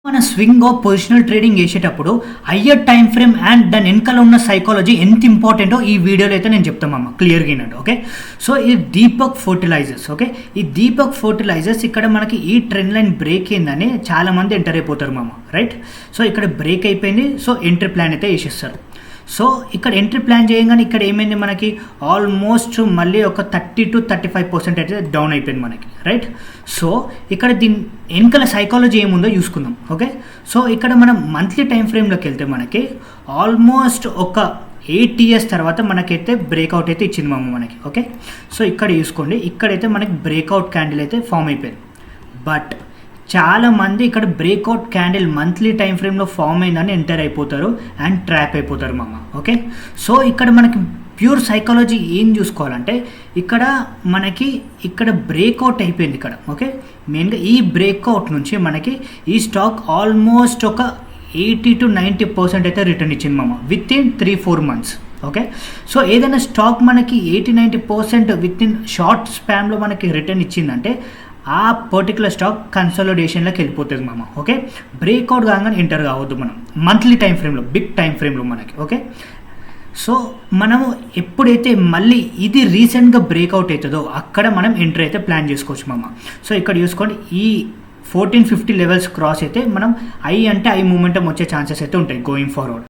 మన swing of positional trading చేసేటప్పుడు higher time frame and దాని వెనకాల ఉన్న సైకాలజీ ఎంత ఇంపార్టెంటో ఈ వీడియోలో అయితే నేను చెప్తామమ్మ క్లియర్గా అయినట్టు. ఓకే, సో ఈ దీపక్ ఫర్టిలైజర్స్. ఓకే, ఈ దీపక్ ఫర్టిలైజర్స్ ఇక్కడ మనకి ఈ ట్రెండ్ లైన్ బ్రేక్ అయిందని చాలామంది ఎంటర్ అయిపోతారు మామ, రైట్? సో ఇక్కడ బ్రేక్ అయిపోయింది, సో ఎంట్రీ ప్లాన్ అయితే వేసేస్తారు. సో ఇక్కడ ఎంట్రీ ప్లాన్ చేయగానే ఇక్కడ ఏమైంది, మనకి ఆల్మోస్ట్ మళ్ళీ ఒక 30 to 35% అయితే డౌన్ అయిపోయింది మనకి, రైట్? సో ఇక్కడ దీని వెనకాల సైకాలజీ ఏముందో చూసుకుందాం. ఓకే, సో ఇక్కడ మనం మంత్లీ టైం ఫ్రేమ్లోకి వెళ్తే మనకి ఆల్మోస్ట్ ఒక 8 years తర్వాత మనకైతే బ్రేక్అవుట్ అయితే ఇచ్చింది మామ మనకి. ఓకే, సో ఇక్కడ చూసుకోండి, ఇక్కడైతే మనకి బ్రేక్అవుట్ క్యాండిల్ అయితే ఫామ్ అయిపోయింది. బట్ చాలామంది ఇక్కడ బ్రేక్అవుట్ క్యాండిల్ మంత్లీ టైం ఫ్రేమ్లో ఫామ్ అయిందని ఎంటర్ అయిపోతారు అండ్ ట్రాప్ అయిపోతారు మామ. ఓకే, సో ఇక్కడ మనకి ప్యూర్ సైకాలజీ ఏం చూసుకోవాలంటే ఇక్కడ మనకి ఇక్కడ బ్రేక్అవుట్ అయిపోయింది ఇక్కడ. ఓకే, మెయిన్గా ఈ బ్రేక్అవుట్ నుంచి మనకి ఈ స్టాక్ ఆల్మోస్ట్ ఒక 80 to 90% అయితే రిటర్న్ ఇచ్చింది మామ with in 3-4 months. Okay, so ఏదైనా స్టాక్ మనకి 80-90% విత్ ఇన్ షార్ట్ స్పామ్లో మనకి రిటర్న్ ఇచ్చిందంటే ఆ పర్టికులర్ స్టాక్ కన్సాలిడేషన్లోకి వెళ్ళిపోతుంది మామ. ఓకే, బ్రేక్అవుట్ కాగానే ఎంటర్ కావద్దు మనం మంత్లీ టైం ఫ్రేమ్లో, బిగ్ టైం ఫ్రేమ్లో మనకి. ఓకే, సో మనము ఎప్పుడైతే మళ్ళీ ఇది రీసెంట్గా బ్రేక్అవుట్ అవుతుందో అక్కడ మనం ఎంటర్ అయితే ప్లాన్ చేసుకోవచ్చు మామ. సో ఇక్కడ చూసుకోండి, ఈ 1450 లెవెల్స్ క్రాస్ అయితే మనం ఐ అంటే ఐ మూమెంటం వచ్చే ఛాన్సెస్ అయితే ఉంటాయి గోయింగ్ ఫార్వర్డ్.